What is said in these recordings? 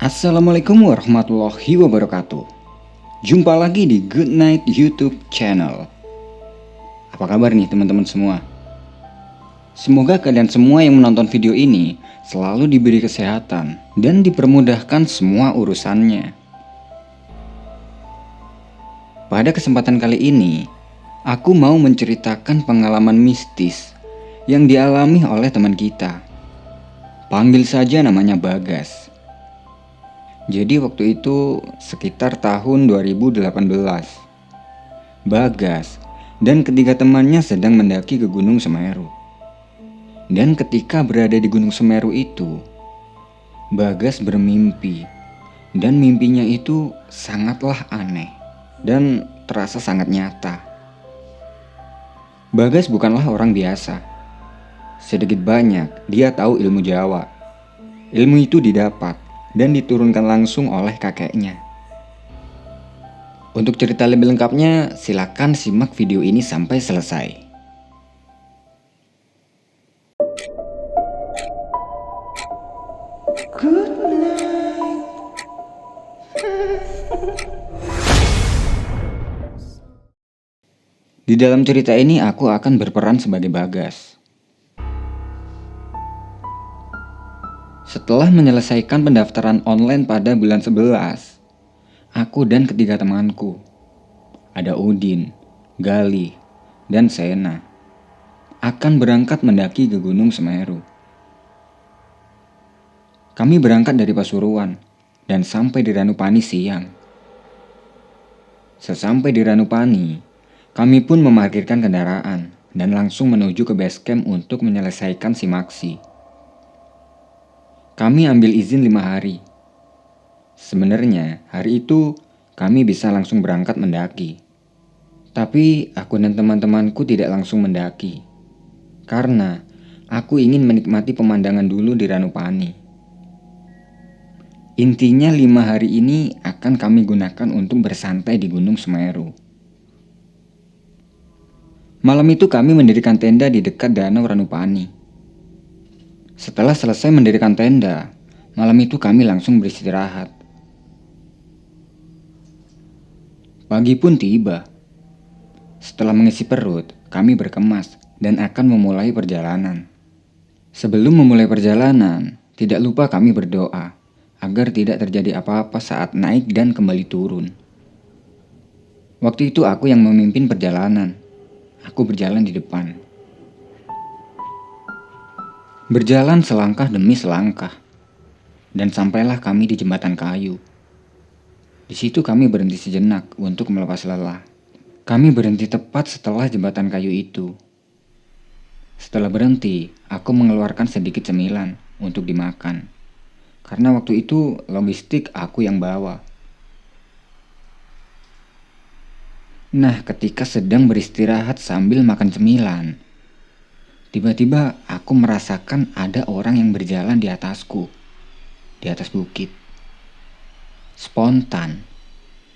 Assalamualaikum warahmatullahi wabarakatuh. Jumpa lagi di Good Night YouTube channel. Apa kabar nih teman-teman semua? Semoga kalian semua yang menonton video ini selalu diberi kesehatan dan dipermudahkan semua urusannya. Pada kesempatan kali ini, aku mau menceritakan pengalaman mistis yang dialami oleh teman kita. Panggil saja namanya Bagas. Jadi waktu itu sekitar tahun 2018. Bagas dan ketiga temannya sedang mendaki ke Gunung Semeru. Dan ketika berada di Gunung Semeru itu, Bagas bermimpi. Dan mimpinya itu sangatlah aneh dan terasa sangat nyata. Bagas bukanlah orang biasa. Sedikit banyak dia tahu ilmu Jawa. Ilmu itu didapat dan diturunkan langsung oleh kakeknya. Untuk cerita lebih lengkapnya, silakan simak video ini sampai selesai. Good night. Di dalam cerita ini aku akan berperan sebagai Bagas. Setelah menyelesaikan pendaftaran online pada bulan 11, aku dan ketiga temanku, ada Udin, Gali, dan Sena, akan berangkat mendaki ke Gunung Semeru. Kami berangkat dari Pasuruan dan sampai di Ranupani siang. Sesampai di Ranupani, kami pun memarkirkan kendaraan dan langsung menuju ke base camp untuk menyelesaikan simaksi. Kami ambil izin 5 hari. Sebenarnya hari itu kami bisa langsung berangkat mendaki. Tapi aku dan teman-temanku tidak langsung mendaki. Karena aku ingin menikmati pemandangan dulu di Ranupani. Intinya 5 hari ini akan kami gunakan untuk bersantai di Gunung Semeru. Malam itu kami mendirikan tenda di dekat Danau Ranupani. Setelah selesai mendirikan tenda, malam itu kami langsung beristirahat. Pagi pun tiba. Setelah mengisi perut, kami berkemas dan akan memulai perjalanan. Sebelum memulai perjalanan, tidak lupa kami berdoa agar tidak terjadi apa-apa saat naik dan kembali turun. Waktu itu aku yang memimpin perjalanan. Aku berjalan di depan. Berjalan selangkah demi selangkah, dan sampailah kami di jembatan kayu. Di situ kami berhenti sejenak untuk melepas lelah. Kami berhenti tepat setelah jembatan kayu itu. Setelah berhenti, aku mengeluarkan sedikit cemilan untuk dimakan. Karena waktu itu logistik aku yang bawa. Nah, ketika sedang beristirahat sambil makan cemilan, tiba-tiba aku merasakan ada orang yang berjalan di atasku, di atas bukit. Spontan,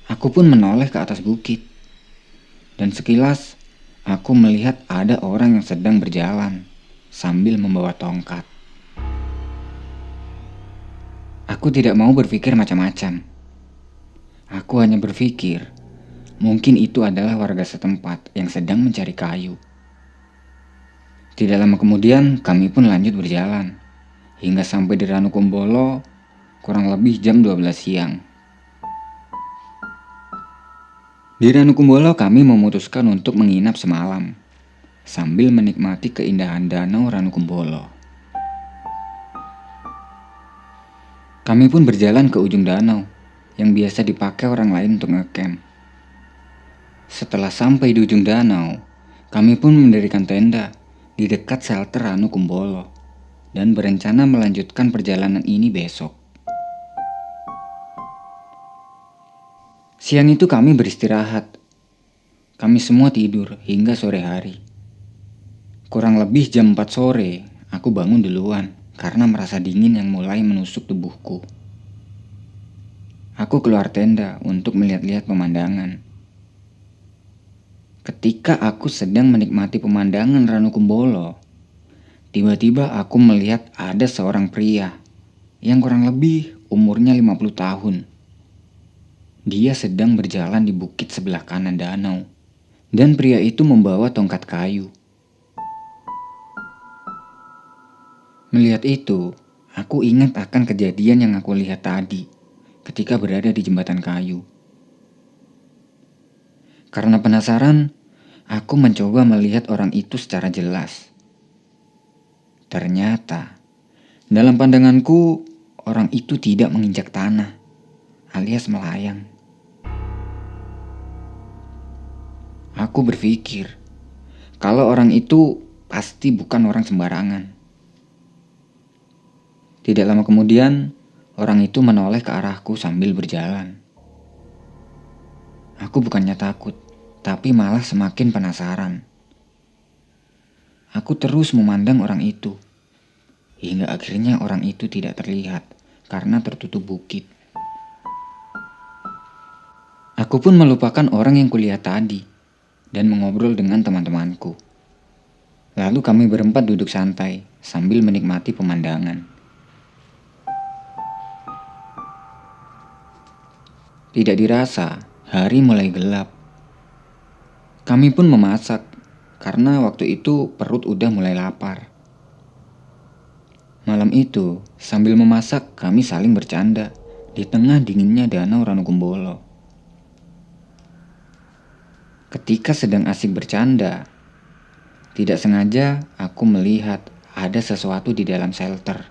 aku pun menoleh ke atas bukit. Dan sekilas, aku melihat ada orang yang sedang berjalan sambil membawa tongkat. Aku tidak mau berpikir macam-macam. Aku hanya berpikir, mungkin itu adalah warga setempat yang sedang mencari kayu. Tidak lama kemudian, kami pun lanjut berjalan, hingga sampai di Ranukumbolo, kurang lebih jam 12 siang. Di Ranukumbolo kami memutuskan untuk menginap semalam, sambil menikmati keindahan danau Ranukumbolo. Kami pun berjalan ke ujung danau, yang biasa dipakai orang lain untuk ngecamp. Setelah sampai di ujung danau, kami pun mendirikan tenda di dekat shelter Ranukumbolo dan berencana melanjutkan perjalanan ini besok. Siang itu kami beristirahat. Kami semua tidur hingga sore hari. Kurang lebih jam 4 sore, aku bangun duluan karena merasa dingin yang mulai menusuk tubuhku. Aku keluar tenda untuk melihat-lihat pemandangan. Ketika aku sedang menikmati pemandangan Ranukumbolo, tiba-tiba aku melihat ada seorang pria yang kurang lebih umurnya 50 tahun. Dia sedang berjalan di bukit sebelah kanan danau, dan pria itu membawa tongkat kayu. Melihat itu, aku ingat akan kejadian yang aku lihat tadi ketika berada di jembatan kayu. Karena penasaran, aku mencoba melihat orang itu secara jelas. Ternyata, dalam pandanganku, orang itu tidak menginjak tanah, alias melayang. Aku berpikir, kalau orang itu pasti bukan orang sembarangan. Tidak lama kemudian, orang itu menoleh ke arahku sambil berjalan. Aku bukannya takut, tapi malah semakin penasaran. Aku terus memandang orang itu, hingga akhirnya orang itu tidak terlihat karena tertutup bukit. Aku pun melupakan orang yang kulihat tadi dan mengobrol dengan teman-temanku. Lalu kami berempat duduk santai sambil menikmati pemandangan. Tidak dirasa, hari mulai gelap. Kami pun memasak, karena waktu itu perut udah mulai lapar. Malam itu, sambil memasak, kami saling bercanda di tengah dinginnya danau Ranukumbolo. Ketika sedang asik bercanda, tidak sengaja aku melihat ada sesuatu di dalam shelter.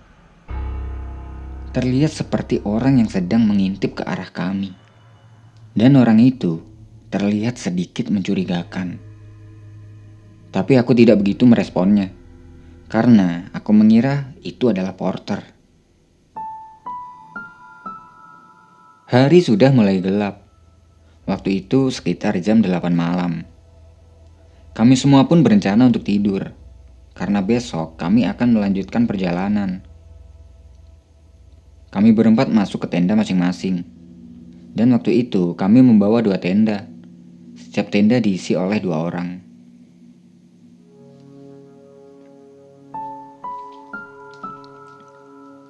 Terlihat seperti orang yang sedang mengintip ke arah kami. Dan orang itu terlihat sedikit mencurigakan. Tapi aku tidak begitu meresponnya, karena aku mengira itu adalah porter. Hari sudah mulai gelap. Waktu itu sekitar jam 8 malam. Kami semua pun berencana untuk tidur, karena besok kami akan melanjutkan perjalanan. Kami berempat masuk ke tenda masing-masing. Dan waktu itu kami membawa 2 tenda. Setiap tenda diisi oleh 2 orang.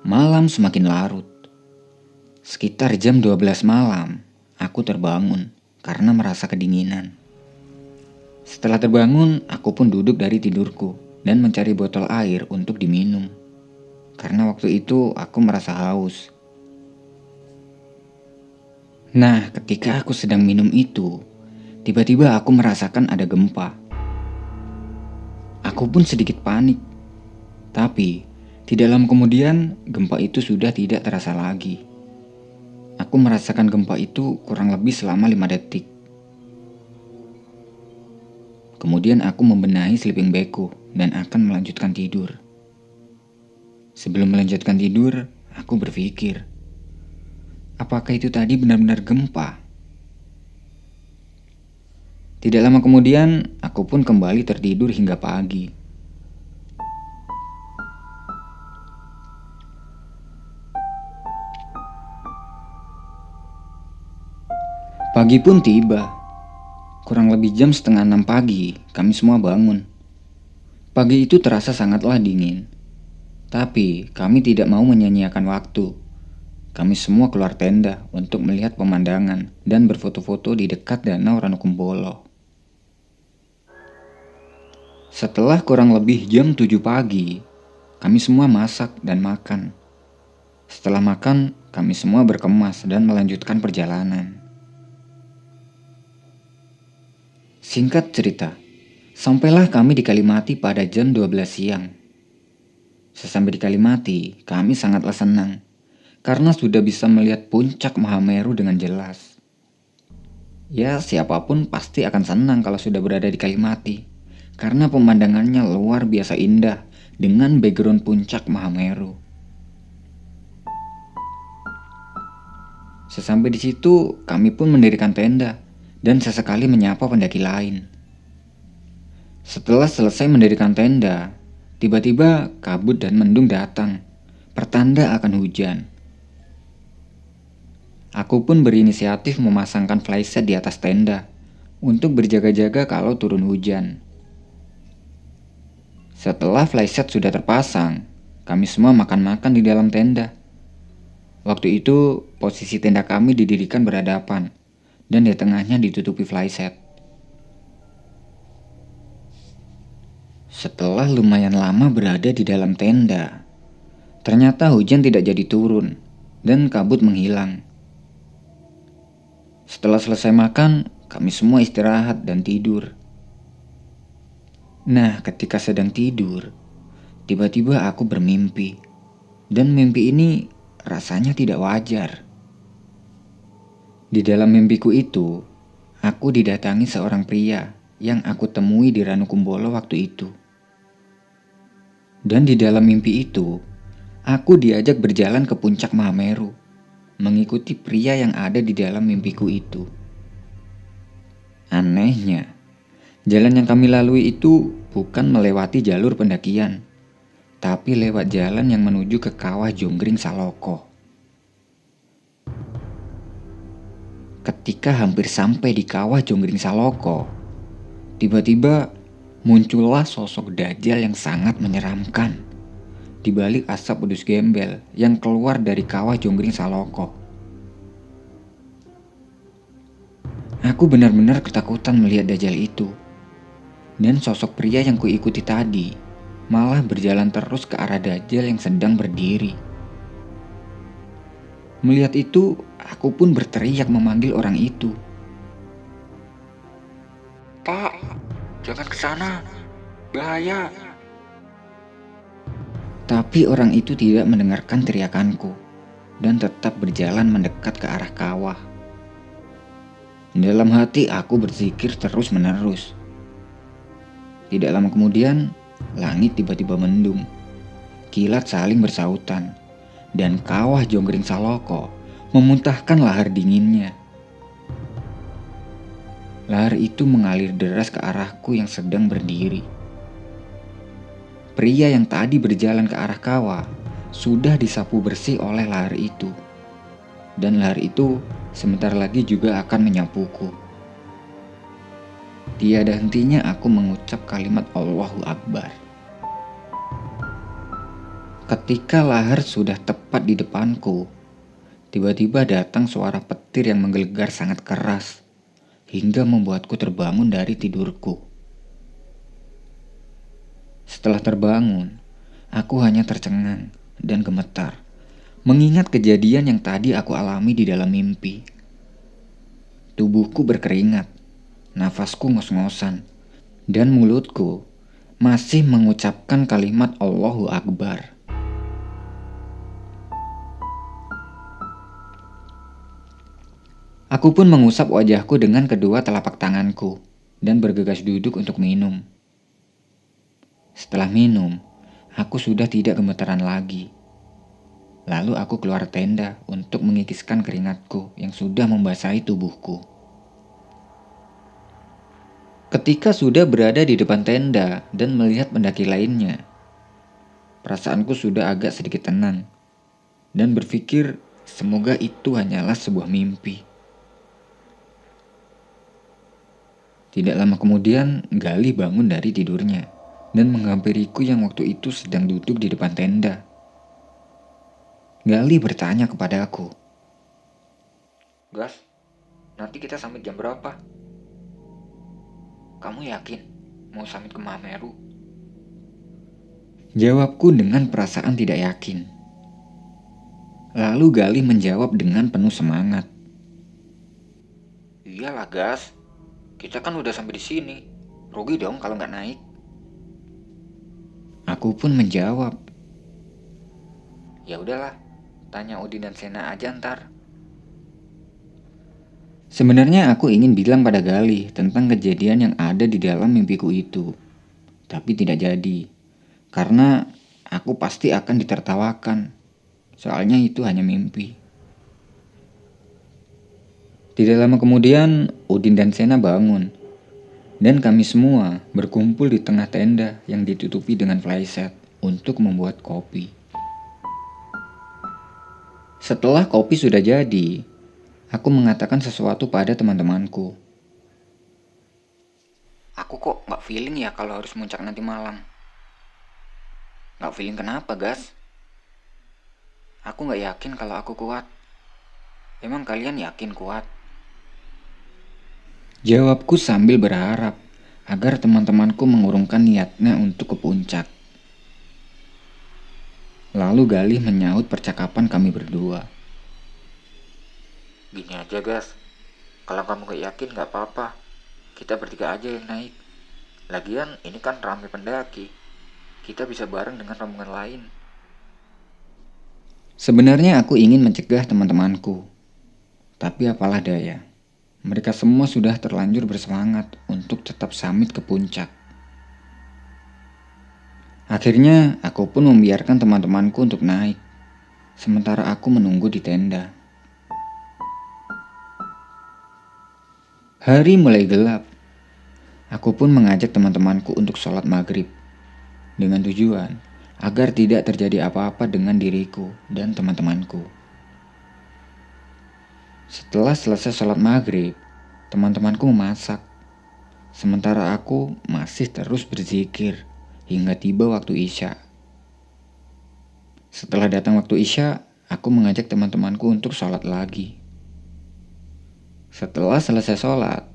Malam semakin larut. Sekitar jam 12 malam, aku terbangun karena merasa kedinginan. Setelah terbangun, aku pun duduk dari tidurku dan mencari botol air untuk diminum. Karena waktu itu aku merasa haus. Nah, ketika aku sedang minum itu, tiba-tiba aku merasakan ada gempa. Aku pun sedikit panik. Tapi, tidak lama kemudian, gempa itu sudah tidak terasa lagi. Aku merasakan gempa itu kurang lebih selama 5 detik. Kemudian aku membenahi sleeping bagku dan akan melanjutkan tidur. Sebelum melanjutkan tidur, aku berpikir, apakah itu tadi benar-benar gempa? Tidak lama kemudian, aku pun kembali tertidur hingga pagi. Pagi pun tiba. Kurang lebih jam setengah 6 pagi, kami semua bangun. Pagi itu terasa sangatlah dingin. Tapi, kami tidak mau menyia-nyiakan waktu. Kami semua keluar tenda untuk melihat pemandangan dan berfoto-foto di dekat danau Ranukumbolo. Setelah kurang lebih jam 7 pagi, kami semua masak dan makan. Setelah makan, kami semua berkemas dan melanjutkan perjalanan. Singkat cerita, sampailah kami di Kalimati pada jam 12 siang. Sesampai di Kalimati, kami sangatlah senang karena sudah bisa melihat puncak Mahameru dengan jelas. Ya, siapapun pasti akan senang kalau sudah berada di Kalimati, karena pemandangannya luar biasa indah dengan background puncak Mahameru. Sesampai di situ, kami pun mendirikan tenda dan sesekali menyapa pendaki lain. Setelah selesai mendirikan tenda, tiba-tiba kabut dan mendung datang, pertanda akan hujan. Aku pun berinisiatif memasangkan flyset di atas tenda untuk berjaga-jaga kalau turun hujan. Setelah flyset sudah terpasang, kami semua makan-makan di dalam tenda. Waktu itu posisi tenda kami didirikan berhadapan dan di tengahnya ditutupi flyset. Setelah lumayan lama berada di dalam tenda, ternyata hujan tidak jadi turun dan kabut menghilang. Setelah selesai makan, kami semua istirahat dan tidur. Nah, ketika sedang tidur, tiba-tiba aku bermimpi. Dan mimpi ini rasanya tidak wajar. Di dalam mimpiku itu, aku didatangi seorang pria yang aku temui di Ranukumbolo waktu itu. Dan di dalam mimpi itu, aku diajak berjalan ke puncak Mahameru, mengikuti pria yang ada di dalam mimpiku itu. Anehnya, jalan yang kami lalui itu bukan melewati jalur pendakian, tapi lewat jalan yang menuju ke Kawah Jonggring Saloko. Ketika hampir sampai di Kawah Jonggring Saloko, tiba-tiba muncullah sosok Dajjal yang sangat menyeramkan di balik asap pedus gembel yang keluar dari Kawah Jonggring Saloko. Aku benar-benar ketakutan melihat Dajjal itu. Dan sosok pria yang kuikuti tadi malah berjalan terus ke arah Dajjal yang sedang berdiri. Melihat itu, aku pun berteriak memanggil orang itu. "Pak, jangan ke sana. Bahaya." Tapi orang itu tidak mendengarkan teriakanku dan tetap berjalan mendekat ke arah kawah. Dalam hati aku berzikir terus-menerus. Tidak lama kemudian, langit tiba-tiba mendung. Kilat saling bersautan, dan Kawah Jonggring Saloko memuntahkan lahar dinginnya. Lahar itu mengalir deras ke arahku yang sedang berdiri. Pria yang tadi berjalan ke arah kawah sudah disapu bersih oleh lahar itu. Dan lahar itu sebentar lagi juga akan menyapuku. Tiada hentinya aku mengucap kalimat Allahu Akbar. Ketika lahar sudah tepat di depanku, tiba-tiba datang suara petir yang menggelegar sangat keras hingga membuatku terbangun dari tidurku. Setelah terbangun, aku hanya tercengang dan gemetar mengingat kejadian yang tadi aku alami di dalam mimpi. Tubuhku berkeringat, nafasku ngos-ngosan, dan mulutku masih mengucapkan kalimat Allahu Akbar. Aku pun mengusap wajahku dengan kedua telapak tanganku dan bergegas duduk untuk minum. Setelah minum, aku sudah tidak gemetaran lagi. Lalu aku keluar tenda untuk mengikiskan keringatku yang sudah membasahi tubuhku. Ketika sudah berada di depan tenda dan melihat pendaki lainnya, perasaanku sudah agak sedikit tenang dan berpikir semoga itu hanyalah sebuah mimpi. Tidak lama kemudian, Galih bangun dari tidurnya dan menghampiriku yang waktu itu sedang duduk di depan tenda. Galih bertanya kepada aku, "Gas, nanti kita summit jam berapa? Kamu yakin mau summit ke Mahameru?" Jawabku dengan perasaan tidak yakin. Lalu Galih menjawab dengan penuh semangat, "Iyalah Gas, kita kan udah sampai di sini. Rugi dong kalau nggak naik." Aku pun menjawab, "Ya udahlah, tanya Udin dan Sena aja ntar." Sebenarnya aku ingin bilang pada Galih tentang kejadian yang ada di dalam mimpiku itu. Tapi tidak jadi. Karena aku pasti akan ditertawakan. Soalnya itu hanya mimpi. Tidak lama kemudian, Udin dan Sena bangun. Dan kami semua berkumpul di tengah tenda yang ditutupi dengan flyset untuk membuat kopi. Setelah kopi sudah jadi, aku mengatakan sesuatu pada teman-temanku. "Aku kok gak feeling ya kalau harus muncak nanti malam." "Gak feeling kenapa, Gas?" Aku gak yakin kalau aku kuat. Emang kalian yakin kuat? Jawabku sambil berharap agar teman-temanku mengurungkan niatnya untuk ke puncak. Lalu Galih menyaut percakapan kami berdua. Gini aja gas, kalau kamu gak yakin gak apa-apa. Kita bertiga aja yang naik. Lagian ini kan ramai pendaki. Kita bisa bareng dengan rombongan lain. Sebenarnya aku ingin mencegah teman-temanku. Tapi apalah daya. Mereka semua sudah terlanjur bersemangat untuk tetap summit ke puncak. Akhirnya aku pun membiarkan teman-temanku untuk naik. Sementara aku menunggu di tenda. Hari mulai gelap. Aku pun mengajak teman-temanku untuk sholat maghrib. Dengan tujuan agar tidak terjadi apa-apa dengan diriku dan teman-temanku. Setelah selesai sholat maghrib, teman-temanku memasak. Sementara aku masih terus berzikir hingga tiba waktu Isya. Setelah datang waktu Isya, aku mengajak teman-temanku untuk sholat lagi. Setelah selesai sholat,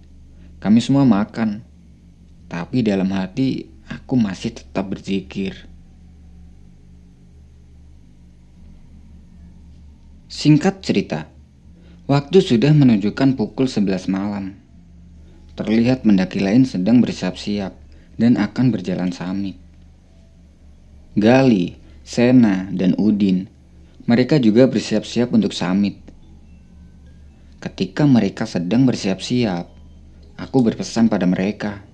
kami semua makan. Tapi dalam hati, aku masih tetap berzikir. Singkat cerita, waktu sudah menunjukkan pukul 11 malam. Terlihat pendaki lain sedang bersiap-siap dan akan berjalan summit. Gali, Sena, dan Udin, mereka juga bersiap-siap untuk summit. Ketika mereka sedang bersiap-siap, aku berpesan pada mereka.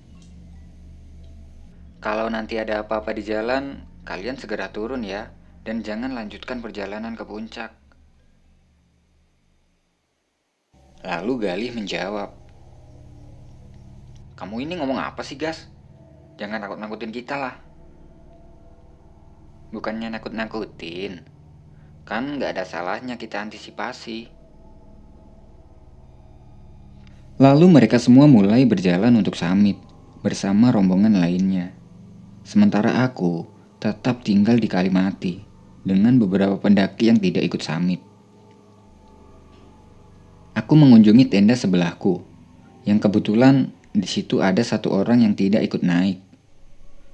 Kalau nanti ada apa-apa di jalan, kalian segera turun ya, dan jangan lanjutkan perjalanan ke puncak. Lalu Galih menjawab, "Kamu ini ngomong apa sih, Gas? Jangan nakut-nakutin kita lah." Bukannya nakut-nakutin, kan gak ada salahnya kita antisipasi. Lalu mereka semua mulai berjalan untuk summit bersama rombongan lainnya. Sementara aku tetap tinggal di Kalimati dengan beberapa pendaki yang tidak ikut summit. Aku mengunjungi tenda sebelahku, yang kebetulan di situ ada satu orang yang tidak ikut naik.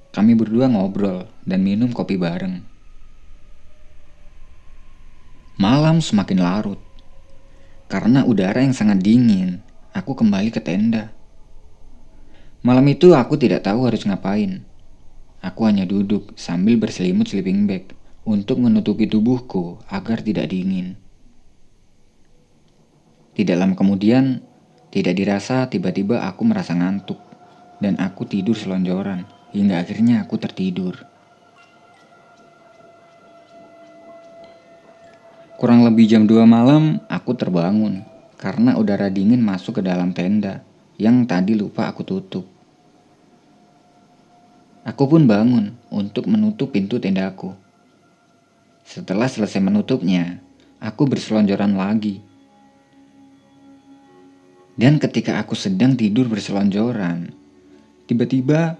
Kami berdua ngobrol dan minum kopi bareng. Malam semakin larut. Karena udara yang sangat dingin, aku kembali ke tenda. Malam itu aku tidak tahu harus ngapain. Aku hanya duduk sambil berselimut sleeping bag untuk menutupi tubuhku agar tidak dingin. Tidak lama kemudian, tidak dirasa tiba-tiba aku merasa ngantuk dan aku tidur selonjoran hingga akhirnya aku tertidur. Kurang lebih jam 2 malam aku terbangun karena udara dingin masuk ke dalam tenda yang tadi lupa aku tutup. Aku pun bangun untuk menutup pintu tendaku. Setelah selesai menutupnya, aku berselonjoran lagi. Dan ketika aku sedang tidur berselonjoran, tiba-tiba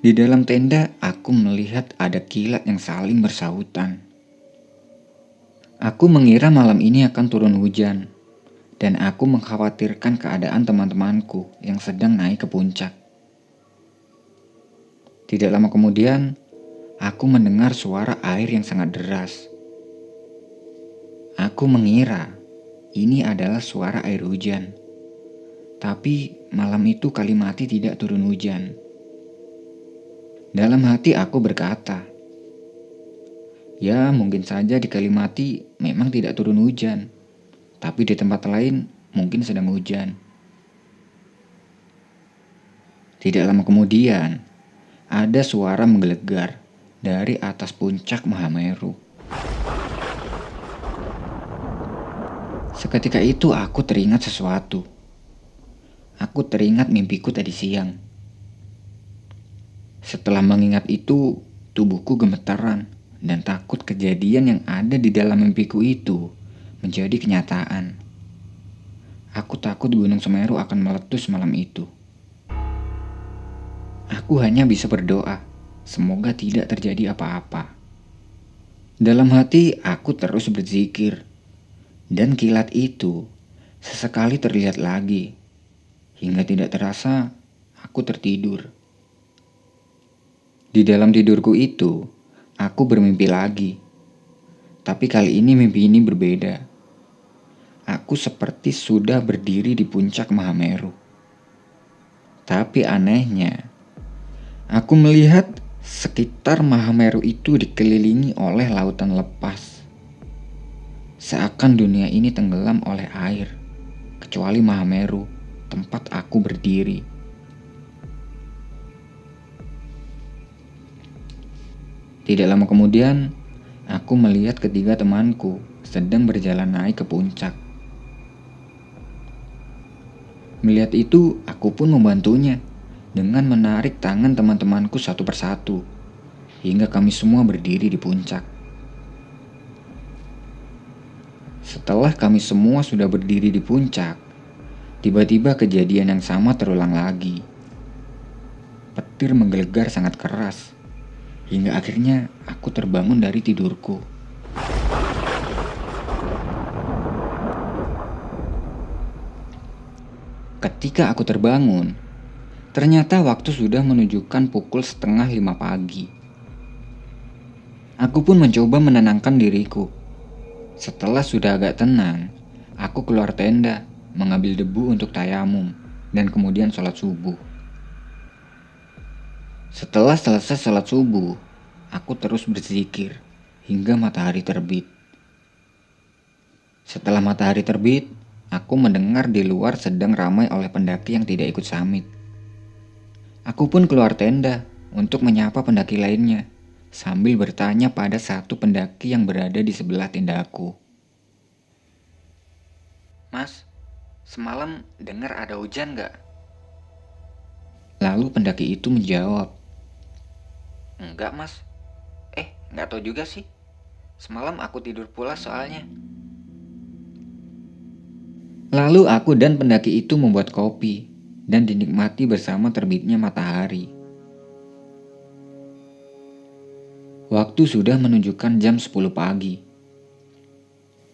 di dalam tenda aku melihat ada kilat yang saling bersahutan. Aku mengira malam ini akan turun hujan, dan aku mengkhawatirkan keadaan teman-temanku yang sedang naik ke puncak. Tidak lama kemudian, aku mendengar suara air yang sangat deras. Aku mengira ini adalah suara air hujan. Tapi malam itu Kalimati tidak turun hujan. Dalam hati aku berkata, ya mungkin saja di Kalimati memang tidak turun hujan, tapi di tempat lain mungkin sedang hujan. Tidak lama kemudian, ada suara menggelegar dari atas puncak Mahameru. Seketika itu aku teringat sesuatu. Aku teringat mimpiku tadi siang. Setelah mengingat itu, tubuhku gemetaran dan takut kejadian yang ada di dalam mimpiku itu menjadi kenyataan. Aku takut Gunung Semeru akan meletus malam itu. Aku hanya bisa berdoa, semoga tidak terjadi apa-apa. Dalam hati, Aku terus berzikir, dan kilat itu sesekali terlihat lagi, hingga tidak terasa aku tertidur. Di dalam tidurku itu, aku bermimpi lagi. Tapi kali ini mimpi ini berbeda. Aku seperti sudah berdiri di puncak Mahameru. Tapi anehnya, aku melihat sekitar Mahameru itu dikelilingi oleh lautan lepas. Seakan dunia ini tenggelam oleh air, kecuali Mahameru, tempat aku berdiri. Tidak lama kemudian, aku melihat ketiga temanku sedang berjalan naik ke puncak. Melihat itu, aku pun membantunya dengan menarik tangan teman-temanku satu persatu, hingga kami semua berdiri di puncak. Setelah kami semua sudah berdiri di puncak, tiba-tiba kejadian yang sama terulang lagi. Petir menggelegar sangat keras, hingga akhirnya aku terbangun dari tidurku. Ketika aku terbangun, ternyata waktu sudah menunjukkan pukul 4:30 pagi. Aku pun mencoba menenangkan diriku. Setelah sudah agak tenang, aku keluar tenda, mengambil debu untuk tayamum, dan kemudian sholat subuh. Setelah selesai sholat subuh, aku terus berzikir hingga matahari terbit. Setelah matahari terbit, aku mendengar di luar sedang ramai oleh pendaki yang tidak ikut summit. Aku pun keluar tenda untuk menyapa pendaki lainnya, sambil bertanya pada satu pendaki yang berada di sebelah tendaku. "Mas, semalam dengar ada hujan gak?" Lalu pendaki itu menjawab, "Enggak mas, nggak tahu juga sih. Semalam aku tidur pula soalnya." Lalu aku dan pendaki itu membuat kopi dan dinikmati bersama terbitnya matahari. Waktu sudah menunjukkan jam 10 pagi.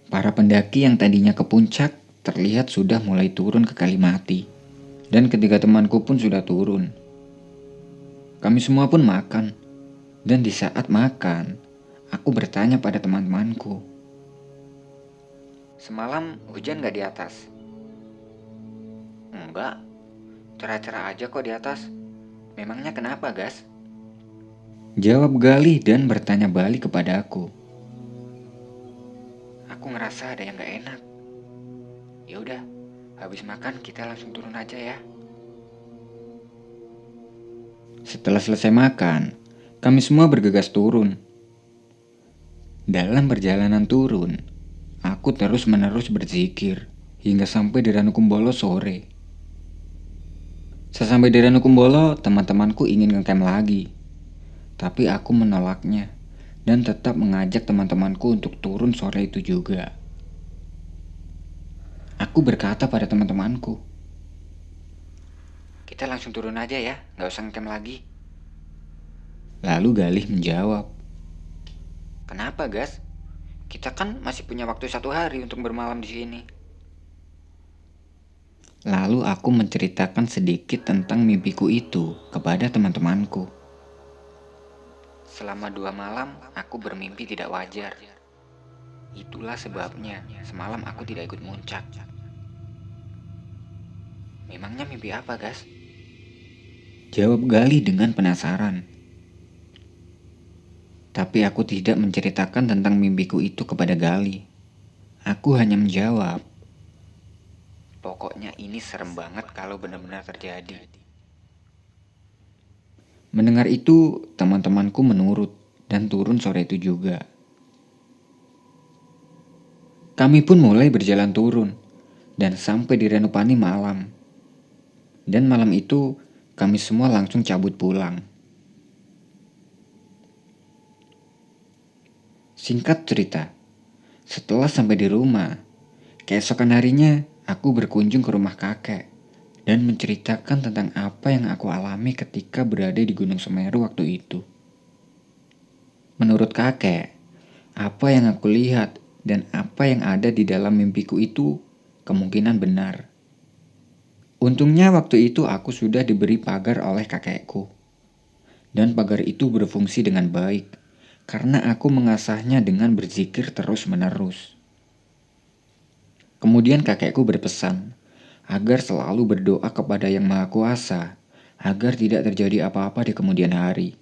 Para pendaki yang tadinya ke puncak terlihat sudah mulai turun ke Kalimati. Dan ketiga temanku pun sudah turun. Kami semua pun makan. Dan di saat makan, aku bertanya pada teman-temanku, "Semalam hujan gak di atas?" "Enggak, cerah-cerah aja kok di atas. Memangnya kenapa, Gas?" Jawab Galih dan bertanya balik kepada aku. "Aku ngerasa ada yang gak enak. Ya udah, habis makan kita langsung turun aja ya." Setelah selesai makan, kami semua bergegas turun. Dalam perjalanan turun, aku terus-menerus berzikir hingga sampai di Ranukumbolo sore. Sesampai di Ranukumbolo, teman-temanku ingin ngecamp lagi. Tapi aku menolaknya dan tetap mengajak teman-temanku untuk turun sore itu juga. Aku berkata pada teman-temanku, "Kita langsung turun aja ya, gak usah ngecamp lagi." Lalu Galih menjawab, "Kenapa, Gas? Kita kan masih punya waktu 1 hari untuk bermalam di sini." Lalu aku menceritakan sedikit tentang mimpiku itu kepada teman-temanku. "Selama 2 malam, aku bermimpi tidak wajar. Itulah sebabnya semalam aku tidak ikut muncak." "Memangnya mimpi apa, Gas?" jawab Galih dengan penasaran. Tapi aku tidak menceritakan tentang mimpiku itu kepada Galih. Aku hanya menjawab, "Pokoknya ini serem banget kalau benar-benar terjadi." Mendengar itu, teman-temanku menurut dan turun sore itu juga. Kami pun mulai berjalan turun dan sampai di Ranupani malam. Dan malam itu, kami semua langsung cabut pulang. Singkat cerita, setelah sampai di rumah, keesokan harinya aku berkunjung ke rumah kakek dan menceritakan tentang apa yang aku alami ketika berada di Gunung Semeru waktu itu. Menurut kakek, Apa yang aku lihat dan apa yang ada di dalam mimpiku itu kemungkinan benar. Untungnya waktu itu aku sudah diberi pagar oleh kakekku. Dan pagar itu berfungsi dengan baik karena aku mengasahnya dengan berzikir terus-menerus. Kemudian kakekku berpesan agar selalu berdoa kepada Yang Maha Kuasa agar tidak terjadi apa-apa di kemudian hari.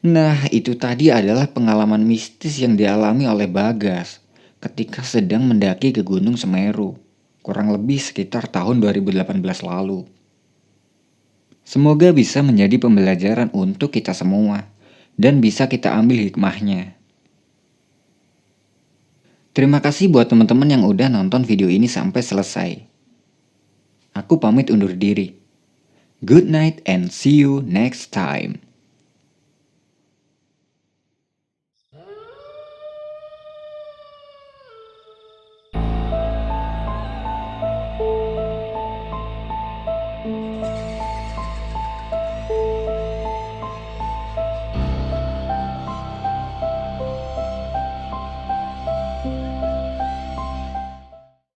Nah, itu tadi adalah pengalaman mistis yang dialami oleh Bagas ketika sedang mendaki ke Gunung Semeru, kurang lebih sekitar tahun 2018 lalu. Semoga bisa menjadi pembelajaran untuk kita semua dan bisa kita ambil hikmahnya. Terima kasih buat teman-teman yang udah nonton video ini sampai selesai. Aku pamit undur diri. Good night and see you next time.